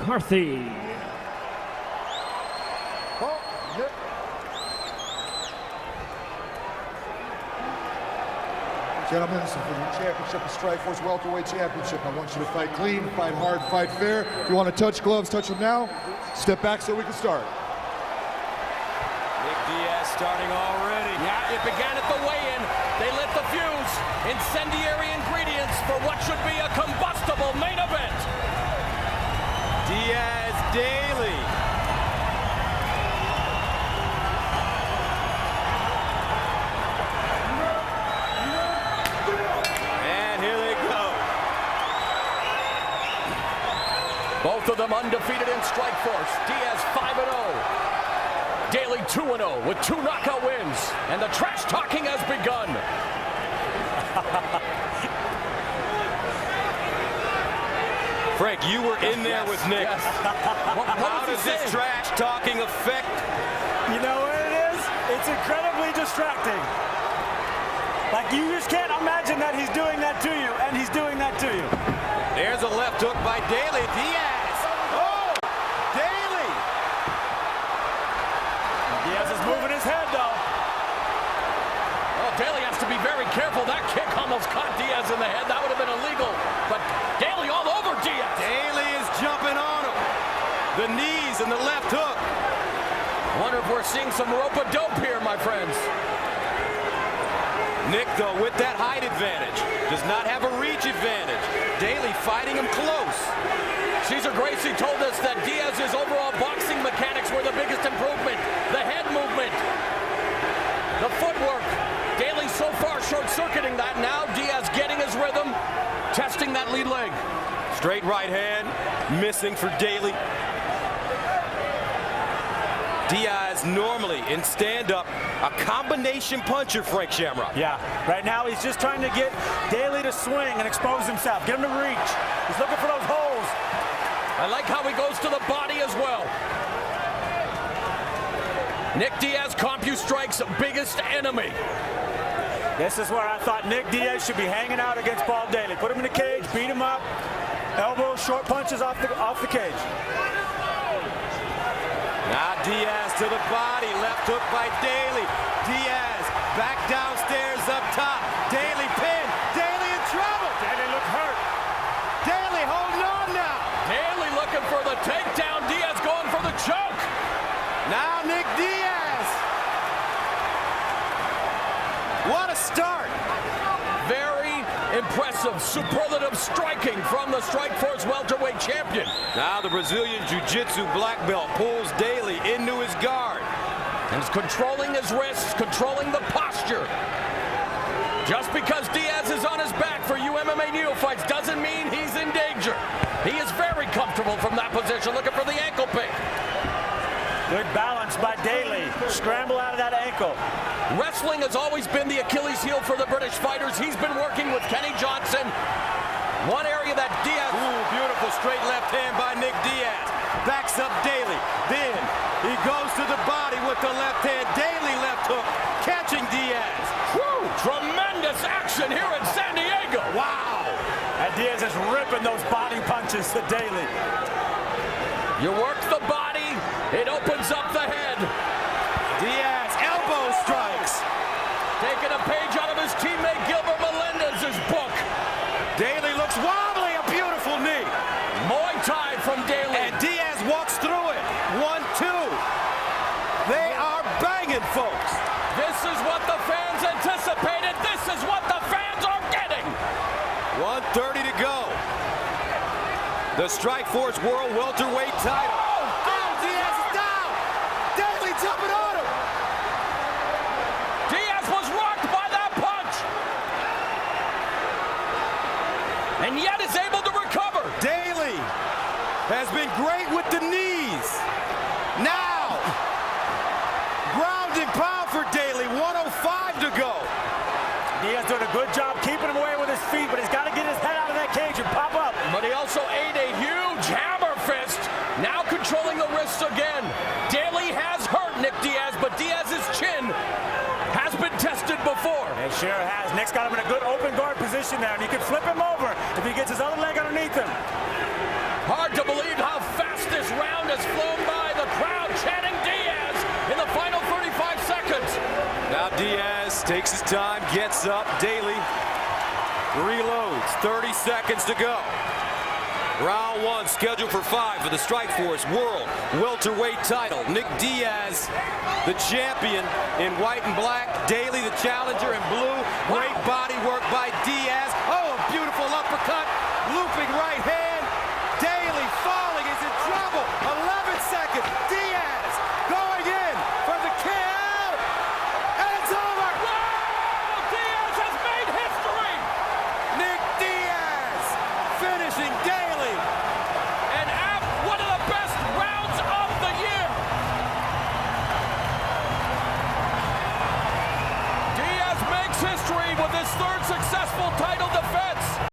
McCarthy. Gentlemen, this is for the championship of Strikeforce Welterweight Championship. I want you to fight clean, fight hard, fight fair. If you want to touch gloves, touch them now. Step back so we can start. Nick Diaz starting already. Yeah, it began at the weigh-in. They lit the fuse. Incendiary ingredients for what should be a combustible main event. Diaz, Daley. And here they go. Both of them undefeated in Strikeforce. Diaz 5-0. Daley 2-0 with 2 knockout wins. And the trash talking has begun. Frank, you were in there with Nick. Yes. How does this trash talking affect? You know what it is? It's incredibly distracting. Like, you just can't imagine that he's doing that to you, and he's doing that to you. There's a left hook by Daley. Diaz. Oh! Daley! Diaz is moving his head, though. Oh, Daley has to be very careful. That kick almost caught Diaz in the head. That would have been illegal. But Daley all over Diaz. Daley is jumping on him. The knees and the left hook. Wonder if we're seeing some rope-a-dope here, my friends. Nick, though, with that height advantage, does not have a reach advantage. Daley fighting him close. Cesar Gracie told us that Diaz's overall boxing mechanics were the biggest improvement. The head movement, the footwork. Daley so far short-circuiting that. Now Diaz getting his rhythm, testing that lead leg. Straight right hand, missing for Daley. Diaz normally in stand-up a combination puncher, Frank Shamrock. Yeah, right now he's just trying to get Daley to swing and expose himself, get him to reach. He's looking for those holes. I like how he goes to the body as well. Nick Diaz, CompuStrike's biggest enemy. This is where I thought Nick Diaz should be hanging out against Paul Daley. Put him in the cage, beat him up, elbows, short punches off the cage. Now Diaz to the body, left hook by Daley. Diaz back downstairs up top. Daley pinned. Daley in trouble. Daley looked hurt. Daley holding on now. Daley looking for the takedown. Diaz going for the choke. Now Nick Diaz. What a start. Very impressive, superlative striking from the Strikeforce welterweight champion. Now the Brazilian Jiu-Jitsu black belt pulls Daley into his guard. And is controlling his wrists, controlling the posture. Just because Diaz is on his back for you MMA neophytes doesn't mean he's in danger. He is very comfortable from that position, looking for the ankle pick. Good balance by Daley. Scramble out of that ankle. Wrestling has always been the Achilles heel for the British fighters. He's been working with Kenny Johnson. One area that Diaz... Ooh, beautiful straight left hand by Nick Diaz. Backs up Daley. Then he goes to the body with the left hand. Daley left hook. Catching Diaz. Woo! Tremendous action here in San Diego. Wow. And Diaz is ripping those body punches to Daley. You work the body, it opens up the head. Diaz, elbow strikes. Taking a page out of his teammate Gilbert Melendez's book. Daley looks wobbly, a beautiful knee. Muay Thai from Daley. And Diaz walks through it. 1-2. They are banging, folks. This is what the fans anticipated. This is what the fans are getting. 1:30 to go. The Strikeforce World Welterweight title. Oh, Diaz is down. Daley jumping on him. Diaz was rocked by that punch. And yet is able to recover. Daley has been great with the knees. Now, ground and pound for Daley. 1:05 to go. Diaz doing a good job keeping him away with his feet, but he's got to get his head out of that cage and pop up. But he also ate a huge hammer fist. Now controlling the wrists again. Daley has hurt Nick Diaz, but Diaz's chin has been tested before. It sure has. Nick's got him in a good open guard position there, and he can flip him over if he gets his other leg underneath him. Hard to believe how fast Takes his time, gets up. Daley reloads. 30 seconds to go. Round one scheduled for 5 for the Strikeforce World Welterweight title. Nick Diaz, the champion in white and black. Daley, the challenger in blue. Great body work by Diaz. Oh, a beautiful uppercut. Looping right hand.